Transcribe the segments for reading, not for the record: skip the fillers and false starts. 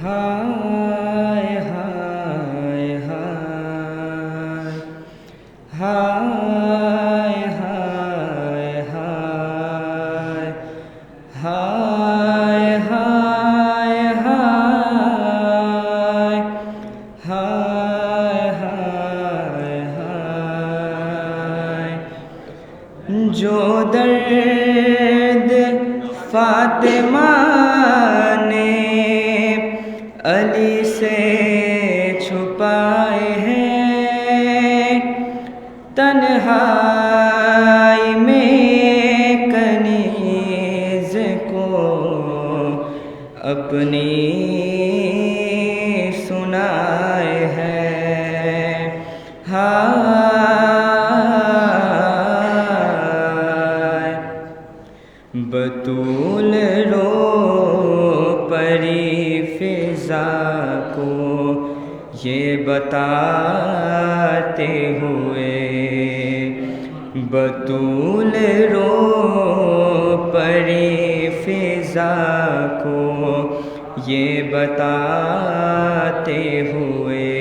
ہائے ہائے ہائے ہائے ہائے ہائے ہائے ہائے ہائے ہائے ہائے ہائے جو درد فاطمہ نے علی سے چھپائے ہیں، تنہائی میں کنیز کو اپنی سنائے ہیں۔ ہائے بطول رو پری فضا کو یہ بتاتے ہوئے، بطول رو پری فضا کو یہ بتاتے ہوئے،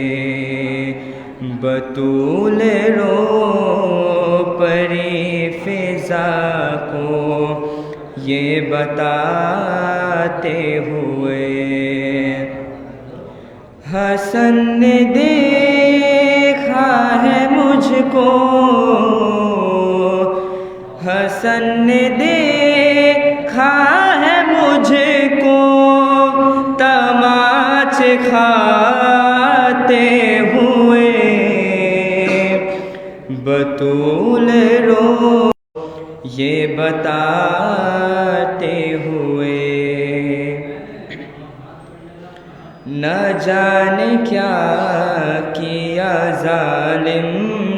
بطول رو پری فضا کو یہ بتاتے ہوئے، حسن نے دیکھا ہے مجھ کو، حسن نے دیکھا ہے مجھ کو تماچے کھاتے ہوئے، بطول رو یہ بتاتے ہوئے، نہ جانے کیا کیا ظالم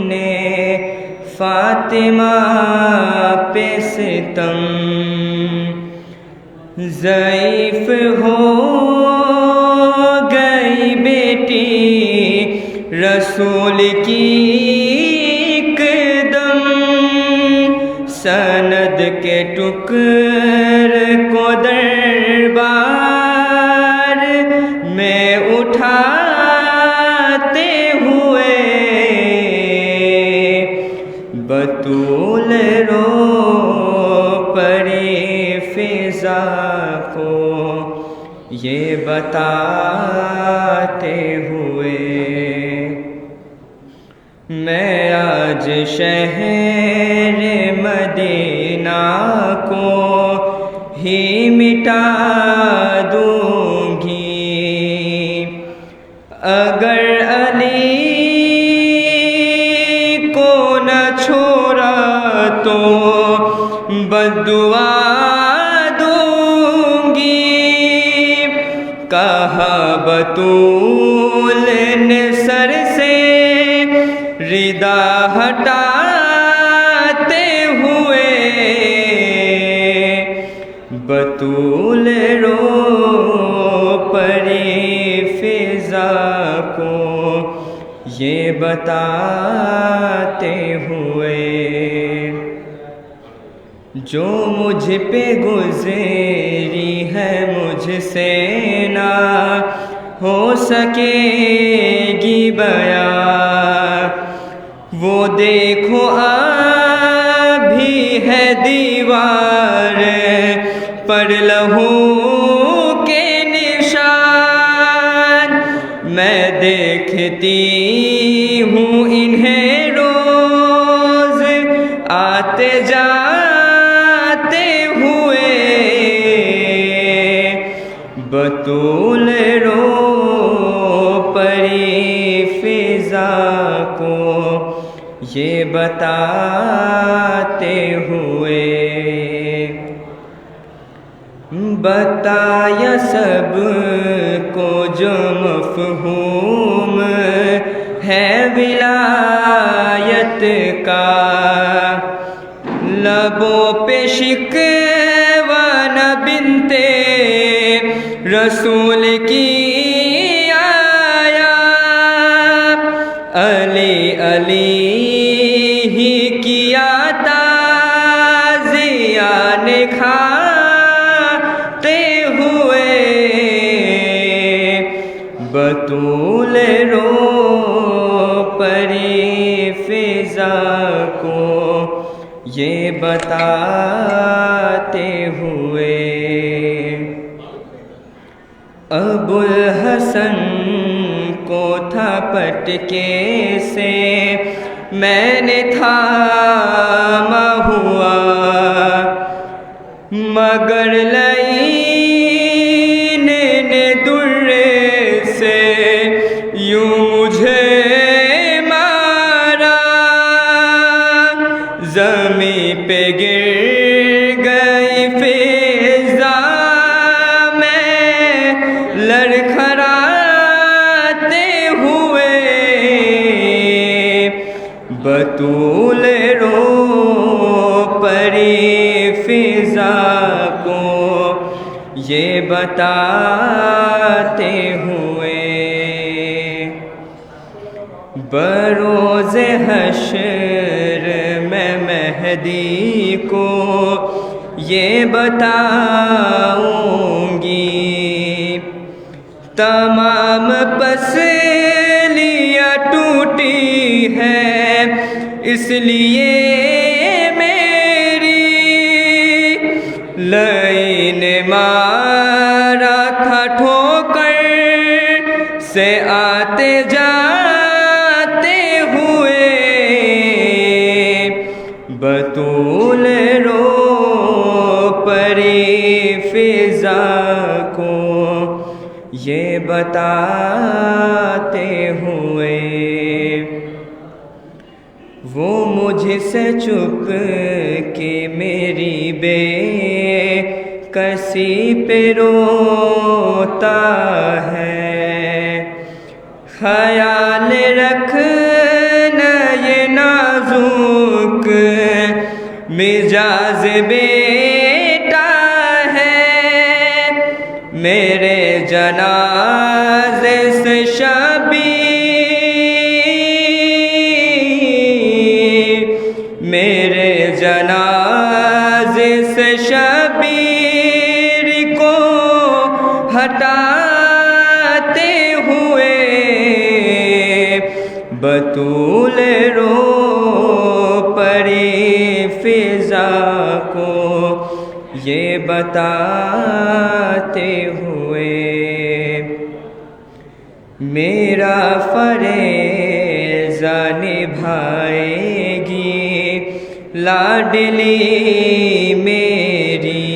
نے فاطمہ پہ ستم، ضعیف ہو گئی بیٹی رسول کی ایک دم، سند کے ٹکر کو دربار میں اٹھاتے ہوئے، بطول رو پری فضا کو یہ بتاتے ہوئے، میں آج شہر مدینہ کو ہی مٹا دوں گی، اگر علی کو نہ چھوڑا تو بددعا دوں گی، کہا بطول نے سر سے ردا ہٹاتے ہوئے، بطول رو پری فضا کو یہ بتاتے ہوئے، جو مجھ پہ گزری ہے مجھ سے نہ ہو سکے گی بیان، وہ دیکھو ابھی ہے دیوار پر لہو کے نشان، میں دیکھتی ہوں انہیں روز آتے جاتے ہوئے، بطول رو پری فضا کو یہ بتاتے ہوئے، بتایا سب کو جو مفہوم ہے ولایت کا، لبوں پہ شکوہ نہ بنتے رسول کی آیا، علی علی ہی کیا تازیاں کھاتے ہوئے، بتاتے ہوئے ابوالحسن کو تھا پٹکے سے میں نے تھاما ہوا، مگر لعین نے درے سے یوں مجھے مارا، زمین پہ گر گئی فضا میں لڑکھڑاتے ہوئے، بطول رو پری فضا کو یہ بتاتے ہوئے، بروز حشر میں مہدی کو یہ بتاؤں گی، تمام پسلیاں ٹوٹی ہیں اس لیے میری، لعین مارا تھا ٹھوکر سے آتے جاتے ہوئے، بطول رو پری فضا کو یہ بتاتے ہوئے، وہ مجھ سے چھپ کے میری بے کسی پہ روتا ہے، خیال رکھنا یہ نازک مزاج بیٹا ہے، میرے جنازے سے شبیر، میرے جنازے سے شبیر کو ہٹاتے ہوئے، بطول رو پری فضا کو یہ بتاتے ہوئے، میرا فریضہ نبھائے گی لاڈلی میری،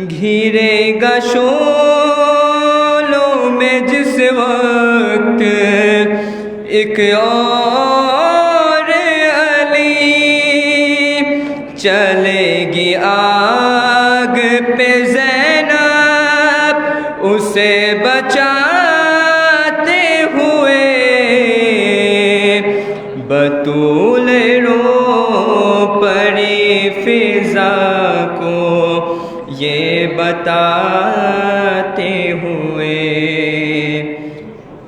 گھیرے گا شولوں میں جس وقت ایک اور علی، چلے گی آگ پہ زینب اسے بچاتے ہوئے، بطول رو پری فضا کو یہ بتاتے ہوئے،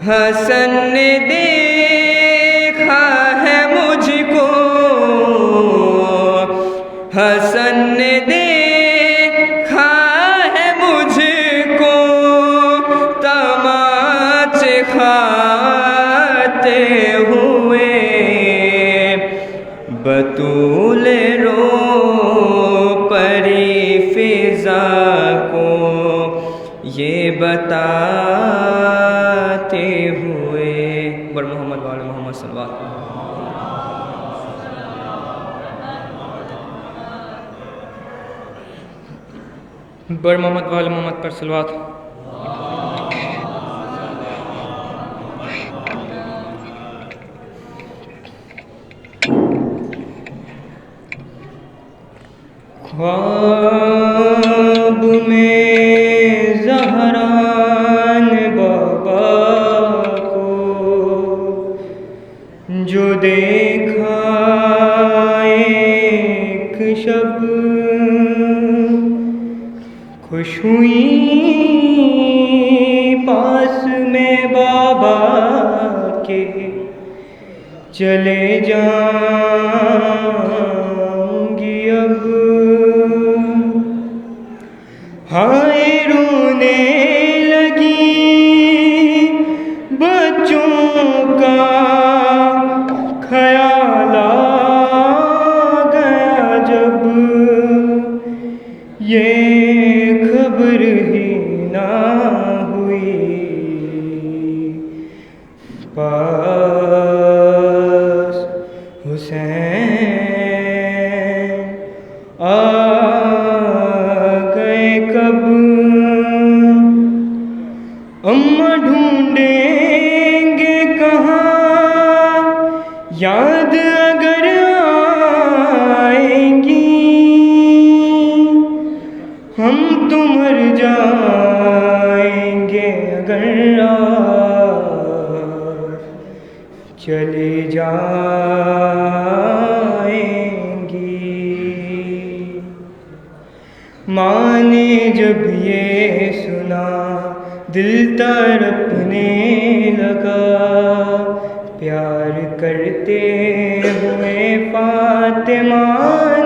حسن نے دیکھا ہے مجھ کو، حسن نے دیکھا ہے مجھ کو، تماچے کھاتے ہوئے، بطول رو پری فضا کو یہ بتاتے ہوئے، بر محمد وآل محمد صلی اللہ علیہ وسلم، بر محمد وآل محمد پر صلوات، خواب میں زہران بابا کو جو دیکھا ایک شب، خوش ہوئی پاس میں بابا کے، چلے جاؤں گی اب، ہائے رونے لگی بچوں کا خیال آ آ گئے کب اماں ڈھونڈیں گے کہاں یاد اگر آئیں گی ہم تو مر جائیں گے اگر چلے جائیں گی۔ ماں نے جب یہ سنا دل تڑپنے لگا، پیار کرتے ہوئے فاطمہ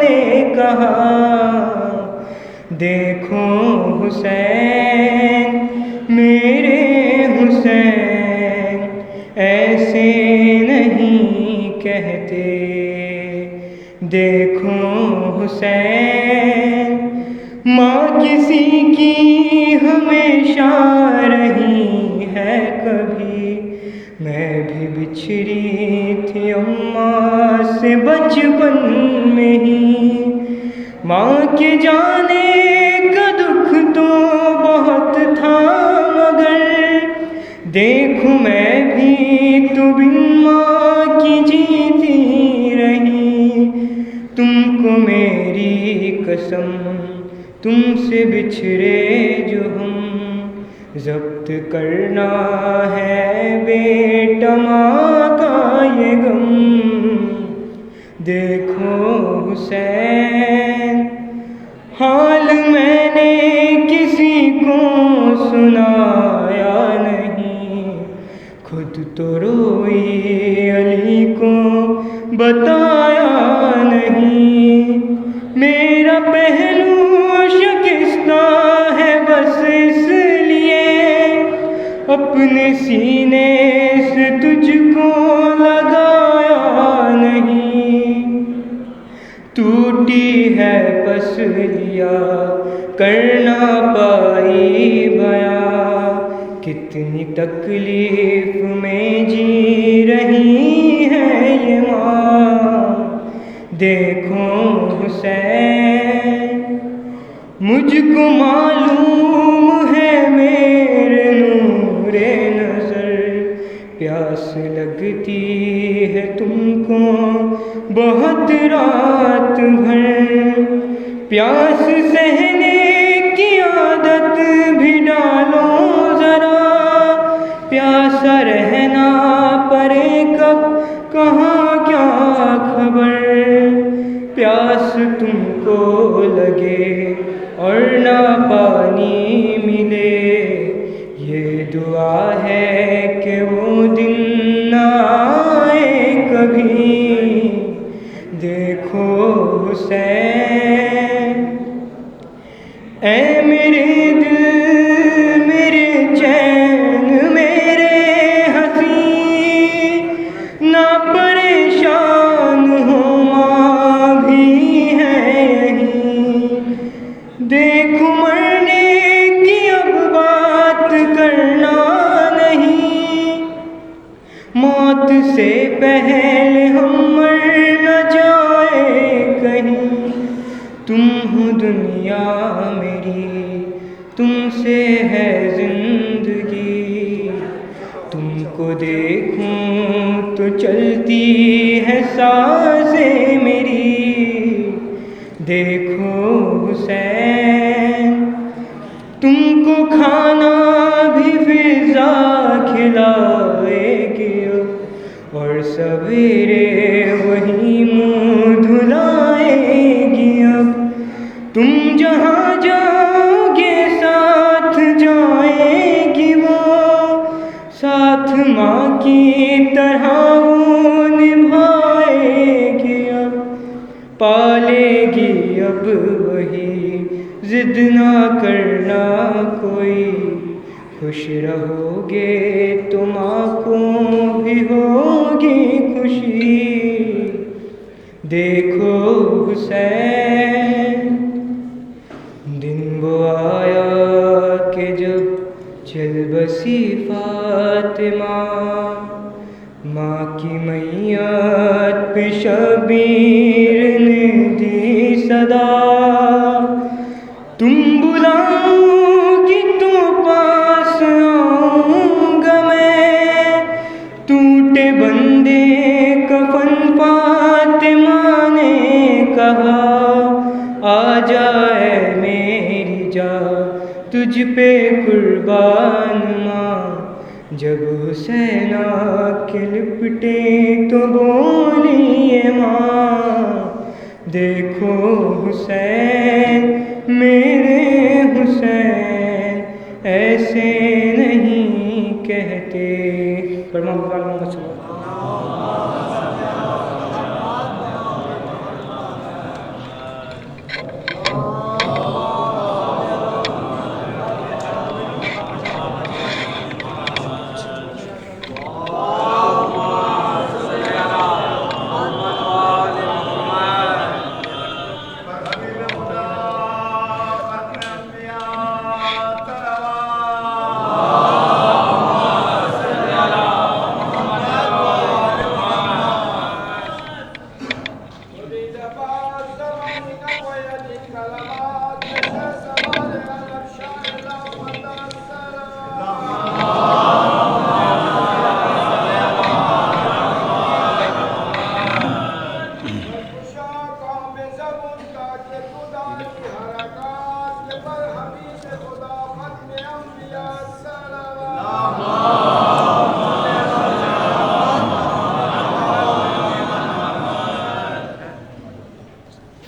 نے کہا دیکھو حسین میرے حسین ایسے نہیں کہتے، دیکھو حسین ماں کسی کی ہمیشہ رہی ہے، کبھی میں بھی بچھڑی تھی اماں سے بچپن میں ہی، ماں کے جانے کا دکھ تو بہت تھا مگر دیکھو میں بھی تو بن ماں کی جیتی رہی، تم کو میری قسم تم سے بچھڑے جو ہم ضبط کرنا ہے بیٹا ماں کا یہ غم، دیکھو حسین حال میں نے کسی کو سنایا نہیں، خود تو روئی علی کو بتایا نہیں، میرا پہلو شکستہ ہے بس اس لیے اپنے سینے سے تجھ کو لگایا نہیں، ٹوٹی ہے پسلیا کرنا پائی بیاں، کتنی تکلیف میں جی رہی ہے یہ ماں، دیکھو حسین مجھ کو معلوم ہے میرے نور نظر پیاس لگتی ہے تم کو بہت رات بھر، پیاس سہنے کی عادت بھی ڈالو ذرا، پیاسا رہنا پڑے کب کہاں کیا خبر، پیاس تم کو لگے اور نہ پانی ملے، یہ دعا ہے کہ وہ دن نہ آئے کبھی، دیکھو حسین اے میرے دل میرے چین میرے ہنسی نہ پریشان ہو ماں بھی ہے یہیں، دیکھو مرنے کی اب بات کرنا نہیں، موت سے پہلے ہم مر نہ جائے کہیں، تم ہو دنیا میری تم سے ہے زندگی، تم کو دیکھوں تو چلتی ہے سانسیں میری، دیکھو حسین تم کو کھانا بھی فضا کھلائے گی اور سویرے وہی منہ دھلائے گی، اب تم جہاں جاؤ گے ساتھ جائیں گی وہ، ساتھ ماں کی طرح وہ نبھائے گی، اب پالے گی اب وہی ضد نہ کرنا کوئی، خوش رہو گے تو ماں کو بھی ہوگی خوشی، دیکھو حسین دن وہ آیا کہ جب چل بسی فاطمہ، ماں کی میت پہ شبیر نے دی صدا، آ جائے میری جان تجھ پہ قربان ماں، جب حسین آ کے لپٹے تو بولی ماں، دیکھو حسین میرے حسین ایسے نہیں کہتے۔ محمد صلی اللہ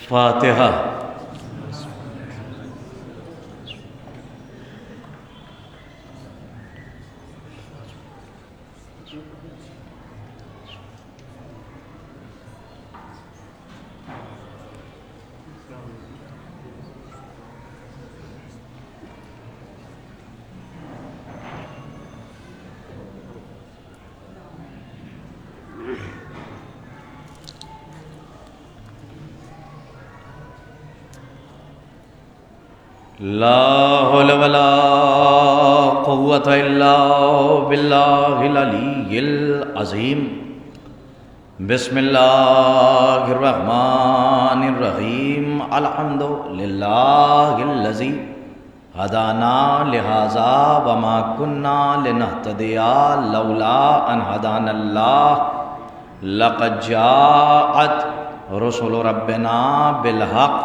فاتحہ۔ لا حول ولا قوة الا باللہ العلی العظیم۔ بسم اللہ الرحمن الرحیم۔ الحمد للہ الذی ہدانا لہذا وما کننا لنہتدی لولا ان ہدانا اللہ لقد جاءت رسل ربنا بالحق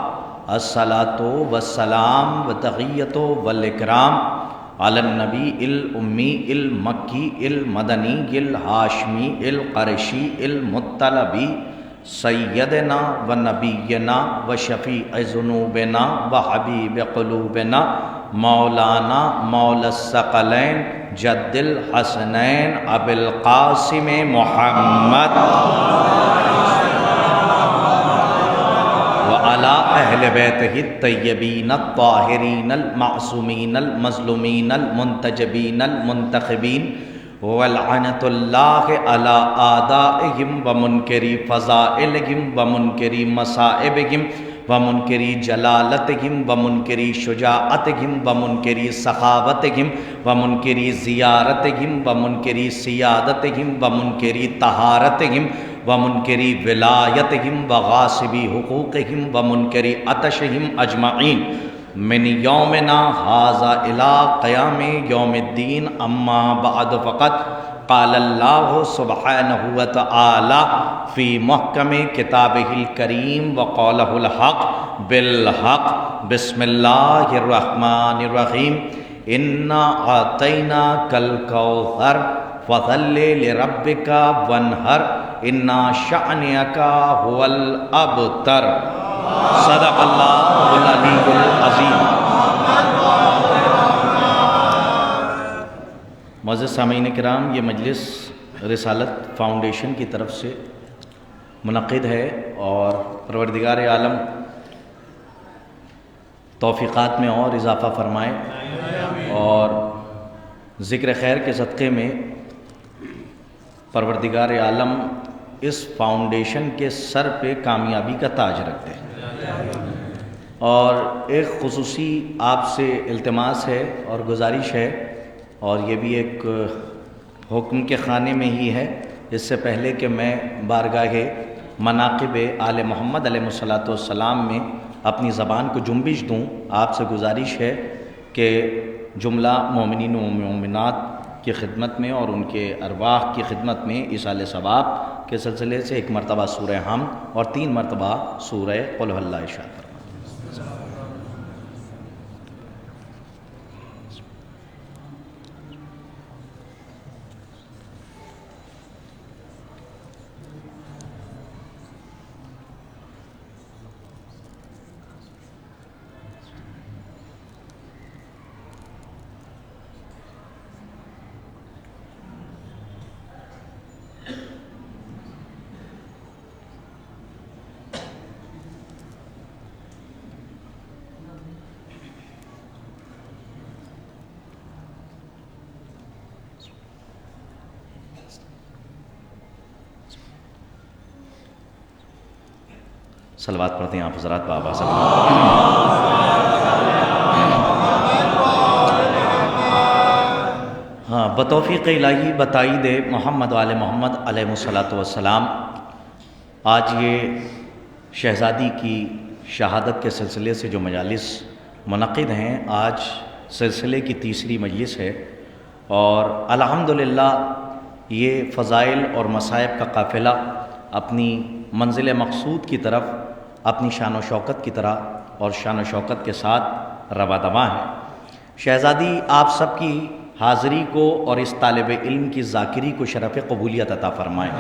الصلاة والسلام وتحیۃ والاکرام علی النبی الامی المکی المدنی الہاشمی القرشی المطلبی سیدنا و نبینا و شفیع ذنوبنا و حبیب قلوبنا مولانا مولا الثقلین جد الحسنین ابی القاسم محمد وعلی اہل بیتہ الطیبین الطاہرین المعصومین المظلومین المنتجبین المنتخبین ولعنت اللہ علی آدائہم ومنکری فضائلہم ومنکری مصائبہم ومنکری جلالتہم ومنکری شجاعتہم ومنکری سخاوتہم ومنکری زیارتہم ومنکری سیادتہم ومنکری طہارتہم ومنکری ولایتہم وغاصبی حقوقہم ومنکری عطشہم اجمعین من یومنا ھذا الی قیام یوم الدین۔ اما بعد فقط قال اللہ سبحانہ وتعالی فی محکم کتابہ الکریم وقولہ الحق بالحق۔ بسم اللہ الرحمن الرحیم۔ انا اعطیناک الکوثر فصل لربک وانحر انا شأنک هو الابتر۔ صدق اللہ العلی العظیم۔ معزز سامعین کرام، یہ مجلس رسالت فاؤنڈیشن کی طرف سے منعقد ہے اور پروردگار عالم توفیقات میں اور اضافہ فرمائے اور ذکر خیر کے صدقے میں پروردگار عالم اس فاؤنڈیشن کے سر پہ کامیابی کا تاج رکھ دے۔ اور ایک خصوصی آپ سے التماس ہے اور گزارش ہے، اور یہ بھی ایک حکم کے خانے میں ہی ہے، اس سے پہلے کہ میں بارگاہ مناقب آل محمد علیہ الصلوۃ والسلام میں اپنی زبان کو جنبش دوں، آپ سے گزارش ہے کہ جملہ مومنین و مومنات کی خدمت میں اور ان کے ارواح کی خدمت میں ایصال ثواب کے سلسلے سے ایک مرتبہ سورہ حمد اور 3 مرتبہ سورہ قل هو اللہ ارشاد فرمائیں۔ صلوات پڑھتے ہیں آپ حضرات بابا صلی ہاں بتوفیق الہی بتائید محمد وآل محمد علیہ الصلاۃ والسلام، آج یہ شہزادی کی شہادت کے سلسلے سے جو مجالس منعقد ہیں، آج سلسلے کی تیسری مجلس ہے، اور الحمدللہ یہ فضائل اور مصائب کا قافلہ اپنی منزل مقصود کی طرف اپنی شان و شوکت کی طرح اور شان و شوکت کے ساتھ رواں دواں ہے۔ شہزادی آپ سب کی حاضری کو اور اس طالب علم کی ذاکری کو شرف قبولیت عطا فرمائیں۔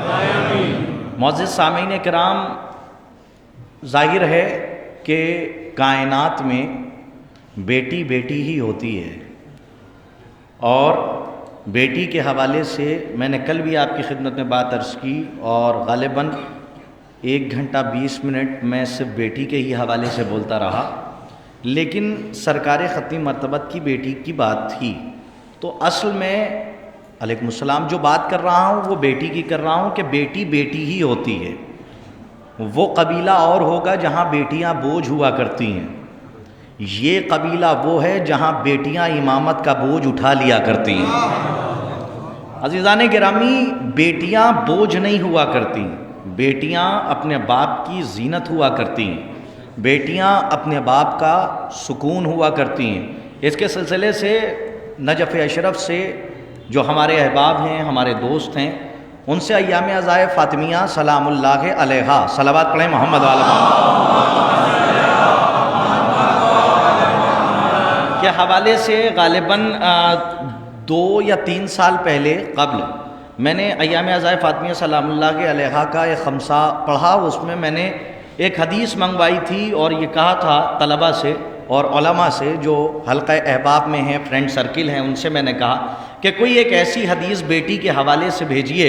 معزز سامعین کرام، ظاہر ہے کہ کائنات میں بیٹی بیٹی ہی ہوتی ہے، اور بیٹی کے حوالے سے میں نے کل بھی آپ کی خدمت میں بات عرض کی، اور غالباً 1 گھنٹہ 20 منٹ میں صرف بیٹی کے ہی حوالے سے بولتا رہا، لیکن سرکار ختمی مرتبت کی بیٹی کی بات تھی، تو اصل میں علیکم السلام جو بات کر رہا ہوں وہ بیٹی کی کر رہا ہوں کہ بیٹی بیٹی ہی ہوتی ہے۔ وہ قبیلہ اور ہوگا جہاں بیٹیاں بوجھ ہوا کرتی ہیں، یہ قبیلہ وہ ہے جہاں بیٹیاں امامت کا بوجھ اٹھا لیا کرتی ہیں۔ عزیزان گرامی، بیٹیاں بوجھ نہیں ہوا کرتی، بیٹیاں اپنے باپ کی زینت ہوا کرتی ہیں، بیٹیاں اپنے باپ کا سکون ہوا کرتی ہیں۔ اس کے سلسلے سے نجف اشرف سے جو ہمارے احباب ہیں، ہمارے دوست ہیں، ان سے ایام عزائے فاطمیہ سلام اللہ علیہا صلوات پڑھیں محمد وعلی محمد کے حوالے سے غالباً 2 یا 3 سال پہلے قبل میں نے ایام عزائے فاطمیہ سلام اللہ علیہا کا ایک خمسہ پڑھا، اس میں نے ایک حدیث منگوائی تھی اور یہ کہا تھا طلبہ سے اور علماء سے جو حلقہ احباب میں ہیں، فرینڈ سرکل ہیں، ان سے میں نے کہا کہ کوئی ایک ایسی حدیث بیٹی کے حوالے سے بھیجیے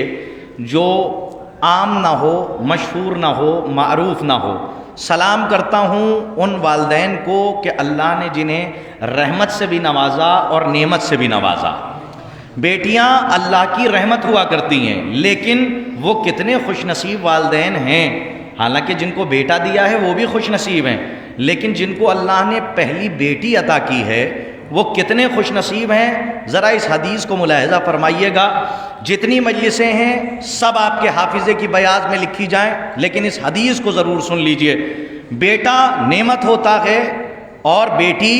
جو عام نہ ہو، مشہور نہ ہو، معروف نہ ہو۔ سلام کرتا ہوں ان والدین کو کہ اللہ نے جنہیں رحمت سے بھی نوازا اور نعمت سے بھی نوازا۔ بیٹیاں اللہ کی رحمت ہوا کرتی ہیں، لیکن وہ کتنے خوش نصیب والدین ہیں، حالانکہ جن کو بیٹا دیا ہے وہ بھی خوش نصیب ہیں، لیکن جن کو اللہ نے پہلی بیٹی عطا کی ہے وہ کتنے خوش نصیب ہیں۔ ذرا اس حدیث کو ملاحظہ فرمائیے گا، جتنی مجلسیں ہیں سب آپ کے حافظے کی بیاض میں لکھی جائیں، لیکن اس حدیث کو ضرور سن لیجئے۔ بیٹا نعمت ہوتا ہے اور بیٹی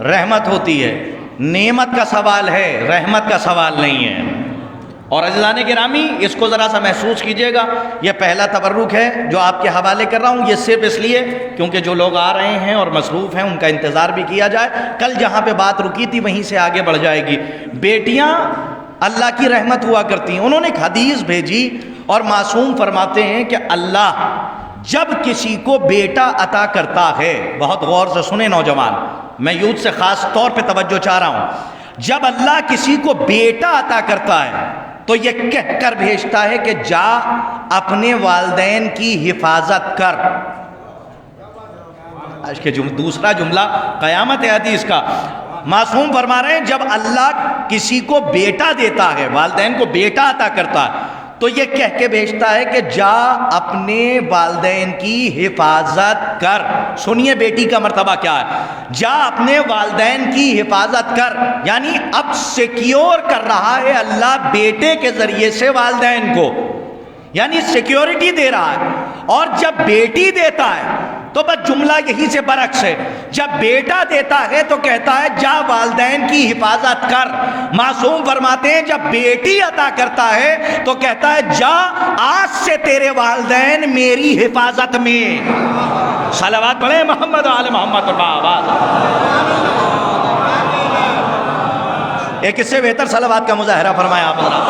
رحمت ہوتی ہے، نعمت کا سوال ہے، رحمت کا سوال نہیں ہے۔ اور عزیزان گرامی، اس کو ذرا سا محسوس کیجئے گا، یہ پہلا تبرک ہے جو آپ کے حوالے کر رہا ہوں، یہ صرف اس لیے کیونکہ جو لوگ آ رہے ہیں اور مصروف ہیں ان کا انتظار بھی کیا جائے، کل جہاں پہ بات رکی تھی وہیں سے آگے بڑھ جائے گی۔ بیٹیاں اللہ کی رحمت ہوا کرتی ہیں۔ انہوں نے ایک حدیث بھیجی اور معصوم فرماتے ہیں کہ اللہ جب کسی کو بیٹا عطا کرتا ہے، بہت غور سے سنیں نوجوان، میں یوتھ سے خاص طور پہ توجہ چاہ رہا ہوں، جب اللہ کسی کو بیٹا عطا کرتا ہے تو یہ کہہ کر بھیجتا ہے کہ جا اپنے والدین کی حفاظت کر۔ آج کے دوسرا جملہ قیامت حدیث کا، معصوم فرما رہے ہیں جب اللہ کسی کو بیٹا دیتا ہے، والدین کو بیٹا عطا کرتا ہے، تو یہ کہہ کے بھیجتا ہے کہ جا اپنے والدین کی حفاظت کر۔ سنیے بیٹی کا مرتبہ کیا ہے، جا اپنے والدین کی حفاظت کر، یعنی اب سیکیور کر رہا ہے اللہ بیٹے کے ذریعے سے والدین کو، یعنی سیکیورٹی دے رہا ہے۔ اور جب بیٹی دیتا ہے تو بس جملہ یہی سے برعکس ہے، جب بیٹا دیتا ہے تو کہتا ہے جا والدین کی حفاظت کر۔ معصوم فرماتے ہیں جب بیٹی عطا کرتا ہے تو کہتا ہے جا آج سے تیرے والدین میری حفاظت میں۔ صلوات پڑھیں محمد و آل محمد پر آواز. ایک اس سے بہتر صلوات کا مظاہرہ فرمایا آپ حضرات.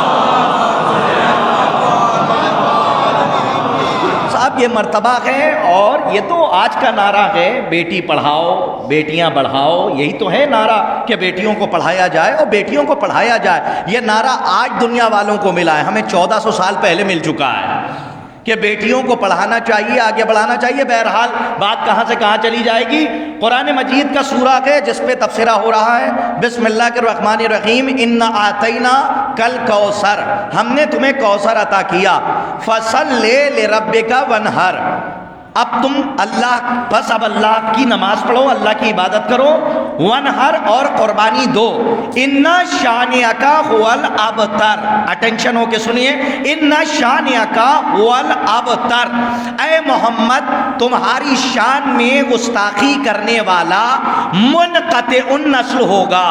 صاحب یہ مرتبہ ہے اور یہ تو آج کا نعرہ ہے بیٹی پڑھاؤ بیٹیاں بڑھاؤ. یہی تو ہے نعرہ کہ بیٹیوں کو پڑھایا جائے اور بیٹیوں کو پڑھایا جائے. یہ نعرہ آج دنیا والوں کو ملا ہے, ہمیں 1400 سال پہلے مل چکا ہے کہ بیٹیوں کو پڑھانا چاہیے, آگے بڑھانا چاہیے. بہرحال بات کہاں سے کہاں چلی جائے گی. قرآن مجید کا سورہ ہے جس پہ تبصرہ ہو رہا ہے. بسم اللہ الرحمن الرحیم. انا آتینا کل کوثر, ہم نے تمہیں کوثر عطا کیا. فصلی لربک وانحر, اب تم اللہ کی نماز پڑھو, اللہ کی عبادت کرو. وانحر, اور قربانی دو. انا شانئک هو الابتر, اٹینشن ہو کے سنیے. انا شانئک هو الابتر, اے محمد تمہاری شان میں گستاخی کرنے والا منقطع النسل ہوگا,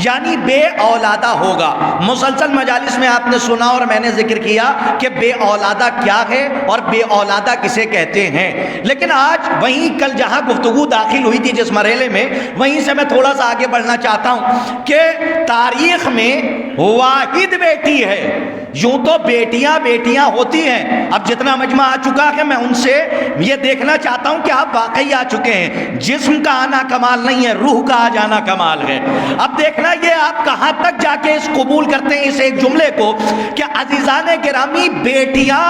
یعنی بے اولادہ ہوگا. مسلسل مجالس میں آپ نے سنا اور میں نے ذکر کیا کہ بے اولادہ کیا ہے اور بے اولادہ کسے کہتے ہیں. لیکن آج وہیں کل جہاں گفتگو داخل ہوئی تھی جس مرحلے میں, وہیں سے میں تھوڑا سا آگے بڑھنا چاہتا ہوں کہ تاریخ میں واحد بیٹی ہے. یوں تو بیٹیاں بیٹیاں ہوتی ہیں, اب جتنا مجمع آ چکا ہے میں ان سے یہ دیکھنا چاہتا ہوں کہ آپ واقعی آ چکے ہیں. جسم کا آنا کمال نہیں ہے, روح کا آ جانا کمال ہے. اب دیکھنا یہ آپ کہاں تک جا کے اس قبول کرتے ہیں اس ایک جملے کو کہ عزیزان گرامی بیٹیاں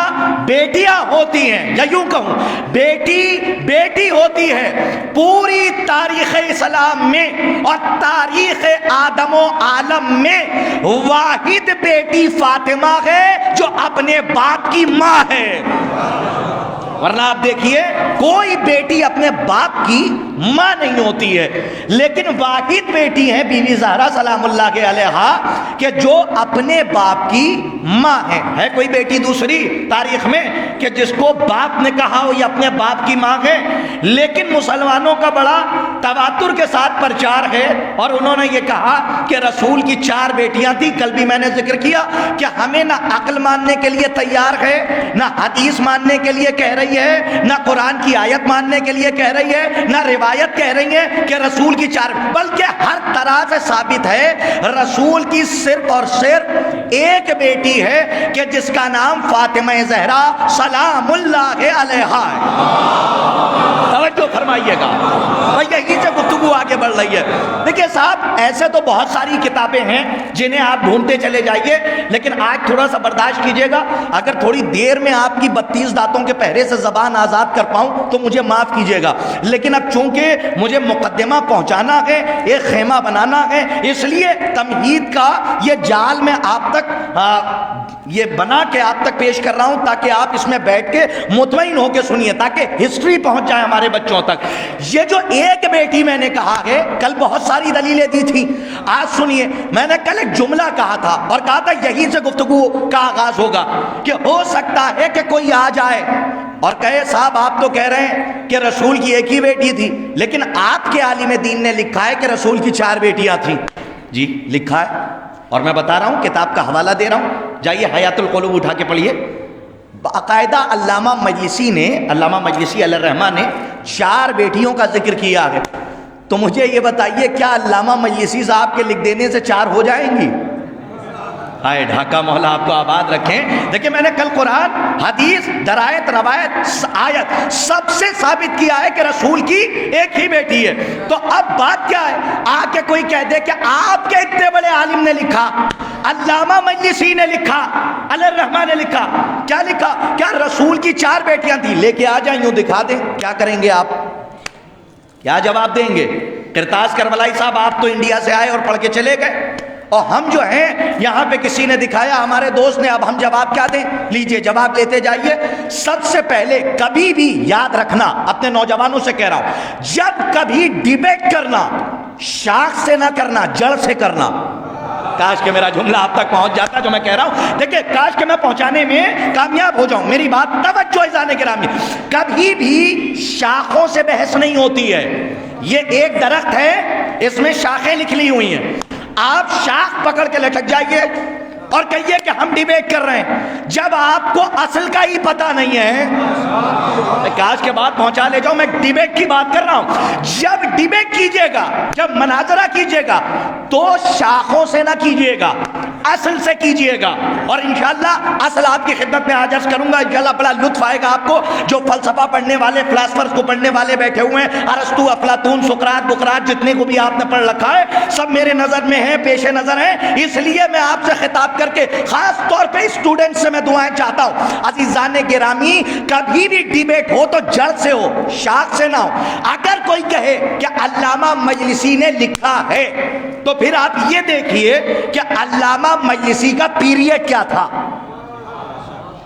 بیٹیاں ہوتی ہیں, یا یوں کہوں بیٹی بیٹی ہوتی ہے. پوری تاریخ اسلام میں اور تاریخ آدم و عالم میں واحد بیٹی فاطمہ ہے جو اپنے باپ کی ماں ہے. ورنہ آپ دیکھیے کوئی بیٹی اپنے باپ کی ماں نہیں ہوتی ہے, لیکن واحد بیٹی ہے بی بی زہرا سلام اللہ علیہا کہ جو اپنے باپ کی ماں ہے. ہے کوئی بیٹی دوسری تاریخ میں کہ جس کو باپ نے کہا ہو یہ اپنے باپ کی ماں ہے؟ لیکن مسلمانوں کا بڑا تواتر کے ساتھ پرچار ہے اور انہوں نے یہ کہا کہ رسول کی 4 بیٹیاں تھیں. کل بھی میں نے ذکر کیا کہ ہمیں نہ عقل ماننے کے لیے تیار ہے, نہ حدیث ماننے کے لیے کہہ رہی ہے, نہ قرآن کی آیت ماننے کے لیے کہہ رہی ہے, نہ روایت کہہ رہی ہے کہ رسول کی 4, بلکہ ہر طرح سے ثابت ہے رسول کی صرف اور صرف ایک بیٹی ہے کہ جس کا نام فاطمہ زہرا سلام اللہ علیہا ہے. توجہ فرمائیے گا, یہی سے گفتگو آگے بڑھ رہی ہے. دیکھیے صاحب ایسے تو بہت ساری کتابیں ہیں جنہیں آپ ڈھونڈتے چلے جائیے, لیکن آج تھوڑا سا برداشت کیجیے گا. اگر تھوڑی دیر میں آپ کی 32 دانتوں کے پہرے سے زبان آزاد کر پاؤں تو مجھے معاف کیجیے گا, لیکن اب چونکہ مجھے مقدمہ پہنچانا ہے, ایک خیمہ بنانا ہے, اس لیے تمہید کا یہ جال میں آپ تک یہ بنا کے آپ تک پیش کر رہا ہوں تاکہ آپ اس میں بیٹھ کے مطمئن ہو کے سنیے, تاکہ ہسٹری پہنچ جائے ہمارے بچوں تک. یہ جو ایک بیٹی میں نے کہا ہے, کل بہت ساری دلیلیں دی تھی, آج سنیے. میں نے کل ایک جملہ کہا تھا اور کہا تھا یہی سے گفتگو کا آغاز ہوگا کہ ہو سکتا ہے کہ کوئی آ جائے اور کہے صاحب آپ تو کہہ رہے ہیں کہ رسول کی ایک ہی بیٹی تھی, لیکن آپ کے عالم دین نے لکھا ہے کہ رسول کی 4 بیٹیاں تھیں. جی لکھا ہے, اور میں بتا رہا ہوں کتاب کا حوالہ دے رہا ہوں, جائیے حیات القلوب اٹھا کے پڑھیے. باقاعدہ علامہ مجلسی علیہ الرحمہ نے 4 بیٹیوں کا ذکر کیا ہے. تو مجھے یہ بتائیے کیا علامہ مجلسی صاحب کے لکھ دینے سے 4 ہو جائیں گی؟ ہائے ڈھاکہ مولا آپ کو آباد رکھیں. دیکھیں میں نے کل قرآن, حدیث, درایت, روایت, آیت سب سے ثابت کیا ہے کہ رسول کی ایک ہی بیٹی ہے. تو اب بات کیا ہے, آ کے کوئی کہہ دے کہ آپ کے اتنے بڑے عالم نے لکھا, علامہ مجلسی نے لکھا, علیہ الرحمہ نے لکھا, کیا لکھا؟ کیا رسول کی 4 بیٹیاں تھیں؟ لے کے آ جائیں, یوں دکھا دیں, کیا کریں گے آپ؟ کیا جواب دیں گے؟ کرتاز کربلائی صاحب آپ تو انڈیا سے آئے اور پڑھ کے چلے گئے, اور ہم جو ہیں یہاں پہ کسی نے دکھایا, ہمارے دوست نے, اب ہم جواب کیا دیں؟ لیجئے جواب لیتے جائیے. سب سے پہلے کبھی بھی یاد رکھنا, اپنے نوجوانوں سے کہہ رہا ہوں, جب کبھی ڈیبیٹ کرنا شاخ سے نہ کرنا, جڑ سے کرنا. کاش کہ میرا جملہ آپ تک پہنچ جاتا جو میں کہہ رہا ہوں. دیکھیں کاش کہ میں پہنچانے میں کامیاب ہو جاؤں. میری بات توجہ عزیزان گرامی, کبھی بھی شاخوں سے بحث نہیں ہوتی ہے. یہ ایک درخت ہے, اس میں شاخیں نکلی ہوئی ہیں, آپ شاخ پکڑ کے لٹک جائیے, اور کہیے کہ ہم ڈیبیٹ کر رہے ہیں جب آپ کو اصل کا ہی پتہ نہیں ہے. کاش کے بعد پہنچا لے جاؤں, میں ڈیبیٹ کی بات کر رہا ہوں. جب ڈیبیٹ کیجئے گا, جب مناظرہ کیجئے گا تو شاخوں سے نہ کیجئے گا, اصل سے کیجئے گا. اور انشاءاللہ اصل آپ کی خدمت میں آج عرض کروں گا, انشاءاللہ بڑا لطف آئے گا آپ کو. جو فلسفہ پڑھنے والے, فلاسفرز کو پڑھنے والے بیٹھے ہوئے ہیں, ارسطو, افلاطون, سقراط, بقراط, جتنے کو بھی آپ نے پڑھ رکھا ہے, سب میرے نظر میں ہیں, پیش نظر ہیں. اس لیے میں آپ سے خطاب کر کے خاص طور پہ اسٹوڈنٹ سے میں دعائیں چاہتا ہوں. عزیزان گرامی, کبھی بھی ڈیبیٹ ہو تو جڑ سے ہو, شاخ سے نہ ہو. اگر کوئی کہے کہ علامہ مجلسی نے لکھا ہے تو پھر آپ یہ دیکھیے کہ علامہ مجلسی کا پیریڈ کیا تھا.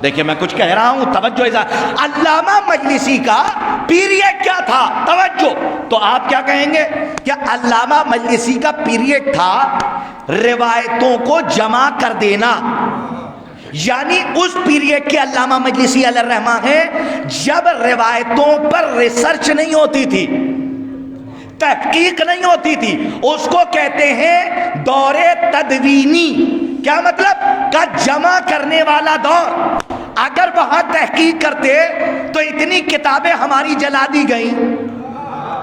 دیکھیے میں کچھ کہہ رہا ہوں, توجہ. علامہ مجلسی کا پیریڈ کیا تھا, توجہ. تو آپ کیا کہیں گے کہ علامہ مجلسی کا پیریڈ تھا روایتوں کو جمع کر دینا. یعنی اس پیریڈ کے علامہ مجلسی علیہ الرحمہ ہیں جب روایتوں پر ریسرچ نہیں ہوتی تھی, تحقیق نہیں ہوتی تھی. اس کو کہتے ہیں دور تدوینی. کیا مطلب؟ کا جمع کرنے والا دور. اگر وہاں تحقیق کرتے تو اتنی کتابیں ہماری جلا دی گئیں,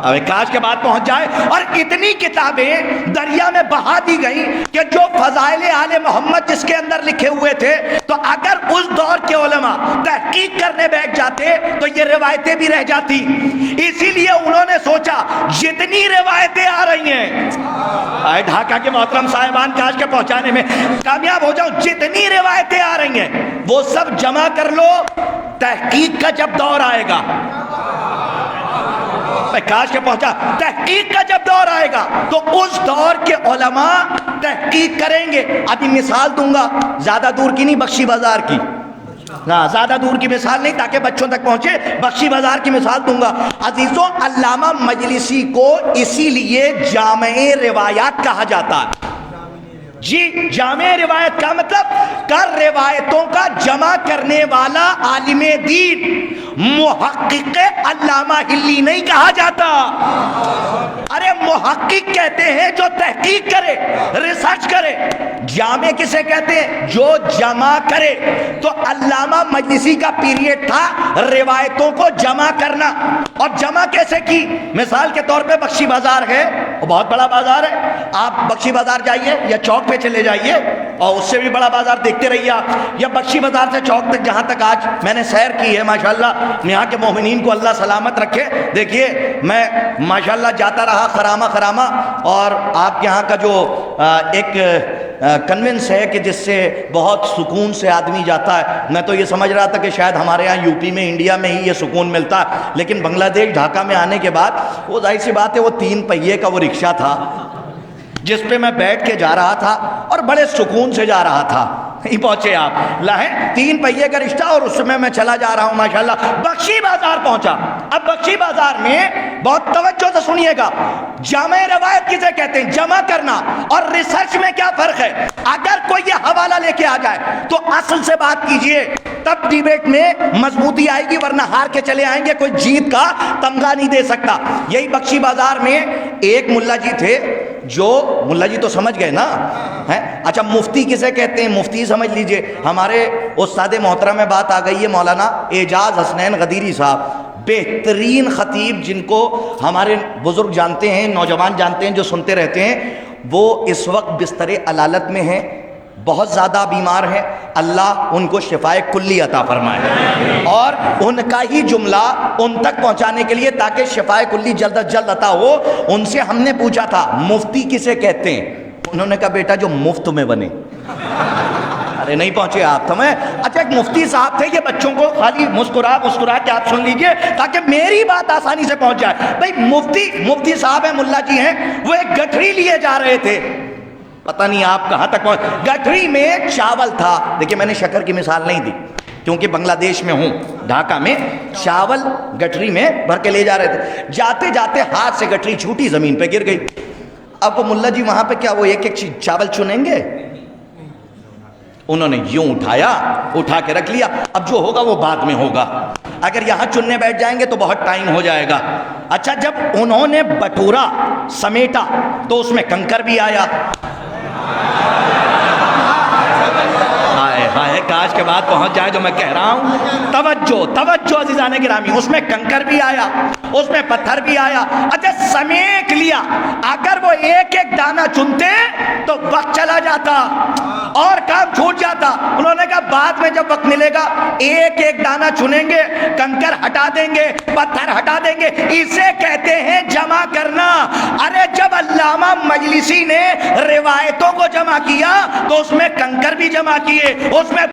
اب کاش کے بعد پہنچ جائے, اور اتنی کتابیں دریا میں بہا دی گئیں کہ جو فضائل آل محمد جس کے اندر لکھے ہوئے تھے, تو اگر اس دور کے علماء تحقیق کرنے بیٹھ جاتے تو یہ روایتیں بھی رہ جاتی. اسی لیے انہوں نے سوچا جتنی روایتیں آ رہی ہیں, آئے ڈھاکہ کے محترم صاحبان, کاش کے پہنچانے میں کامیاب ہو جاؤں, جتنی روایتیں آ رہی ہیں وہ سب جمع کر لو. تحقیق کا جب دور آئے گا, کاش کے پہنچا, تحقیق کا جب دور آئے گا تو اس دور کے علماء تحقیق کریں گے. ابھی مثال دوں گا, زیادہ دور کی نہیں, بخشی بازار کی. زیادہ دور کی مثال نہیں تاکہ بچوں تک پہنچے, بخشی بازار کی مثال دوں گا. عزیزوں, علامہ مجلسی کو اسی لیے جامع روایات کہا جاتا ہے. جی, جامع روایت کا مطلب کر روایتوں کا جمع کرنے والا عالم دین. محقق علامہ ہلی نہیں کہا جاتا. ارے محقق کہتے ہیں جو تحقیق کرے, ریسرچ کرے. جامع کسے کہتے ہیں؟ جو جمع کرے. تو علامہ مجلسی کا پیریڈ تھا روایتوں کو جمع کرنا. اور جمع کیسے کی؟ مثال کے طور پہ بخشی بازار ہے, وہ بہت بڑا بازار ہے. آپ بخشی بازار جائیے یا چوک پہ چلے جائیے, اور اس سے بھی بڑا بازار دیکھتے رہیے آپ, یا بخشی بازار سے چوک تک جہاں تک آج میں نے سیر کی ہے, ماشاءاللہ یہاں کے مومنین کو اللہ سلامت رکھے. دیکھیے میں ماشاءاللہ جاتا رہا خرامہ, اور آپ یہاں کا جو ایک کنونس ہے کہ جس سے بہت سکون سے آدمی جاتا ہے. میں تو یہ سمجھ رہا تھا کہ شاید ہمارے ہاں یو پی میں, انڈیا میں ہی یہ سکون ملتا ہے, لیکن بنگلہ دیش ڈھاکہ میں آنے کے بعد وہ ظاہر سی بات ہے, وہ 3 پہیے کا وہ رکشہ تھا جس پہ میں بیٹھ کے جا رہا تھا اور بڑے سکون سے جا رہا تھا. نہیں پہنچے آپ, لاہیں 3 پہیے کا رشتہ, اور اس میں چلا جا رہا ہوں ماشاءاللہ. بخشی بازار پہنچا. اب بخشی بازار میں بہت توجہ سے سنیے گا, جامع روایت کسے کہتے ہیں؟ جمع کرنا. اور ریسرچ میں کیا فرق ہے؟ اگر کوئی یہ حوالہ لے کے آ جائے تو اصل سے بات کیجئے, تب ڈیبیٹ میں مضبوطی آئے گی, ورنہ ہار کے چلے آئیں گے, کوئی جیت کا تمغہ نہیں دے سکتا. یہی بخشی بازار میں ایک ملا جی تھے, جو ملا جی تو سمجھ گئے نا, اچھا مفتی کسے کہتے ہیں؟ مفتی سمجھ لیجئے. ہمارے استاد محترم میں بات آ گئی ہے, مولانا اعجاز حسنین غدیری صاحب, بہترین خطیب, جن کو ہمارے بزرگ جانتے ہیں, نوجوان جانتے ہیں, جو سنتے رہتے ہیں. وہ اس وقت بستر علالت میں ہیں, بہت زیادہ بیمار ہیں. اللہ ان کو شفائے کلی عطا فرمائے, اور ان کا ہی جملہ ان تک پہنچانے کے لیے تاکہ شفائے کلی جلد از جلد عطا ہو. ان سے ہم نے پوچھا تھا مفتی کسے کہتے ہیں؟ انہوں نے کہا بیٹا جو مفت میں بنے. ارے نہیں پہنچے آپ سمجھ. اچھا ایک مفتی صاحب تھے, یہ بچوں کو خالی مسکرا کے آپ سن لیجئے تاکہ میری بات آسانی سے پہنچ جائے. بھائی مفتی صاحب ہیں, ملا جی ہیں, وہ ایک گٹھری لیے جا رہے تھے, پتہ نہیں آپ کہاں تک پہنچ. گٹھری میں چاول تھا. دیکھیں میں نے شکر کی مثال نہیں دی کیونکہ بنگلہ دیش میں ہوں, ڈھاکہ میں چاول گٹھری میں بھر کے لے جا رہے تھے. جاتے جاتے ہاتھ سے گٹھری چھوٹی, زمین پہ گر گئی. اب وہ ملا جی وہاں پہ کیا وہ ایک ایک چاول چنیں گے؟ انہوں نے یوں اٹھا کے رکھ لیا. اب جو ہوگا وہ بعد میں ہوگا, اگر یہاں چننے بیٹھ جائیں گے تو بہت ٹائم ہو جائے گا. اچھا جب انہوں نے بٹورا سمیٹا تو اس میں کنکر بھی آیا. کاش کے بعد پہنچ جائے جو میں کہہ رہا ہوں. توجہ عزیزان گرامی, اس میں کنکر بھی آیا, اس میں پتھر بھی آیا. اچھا سمیٹ لیا, اگر وہ ایک ایک دانہ چنتے تو وقت چلا جاتا اور کام چھوٹ جاتا. انہوں نے کہا بعد میں جب وقت ملے گا ایک ایک دانہ چنیں گے, کنکر ہٹا دیں گے, پتھر ہٹا دیں گے. اسے کہتے ہیں جمع کرنا. ارے جب علامہ مجلسی نے روایتوں کو جمع کیا تو اس میں کنکر بھی جمع کیے, اس میں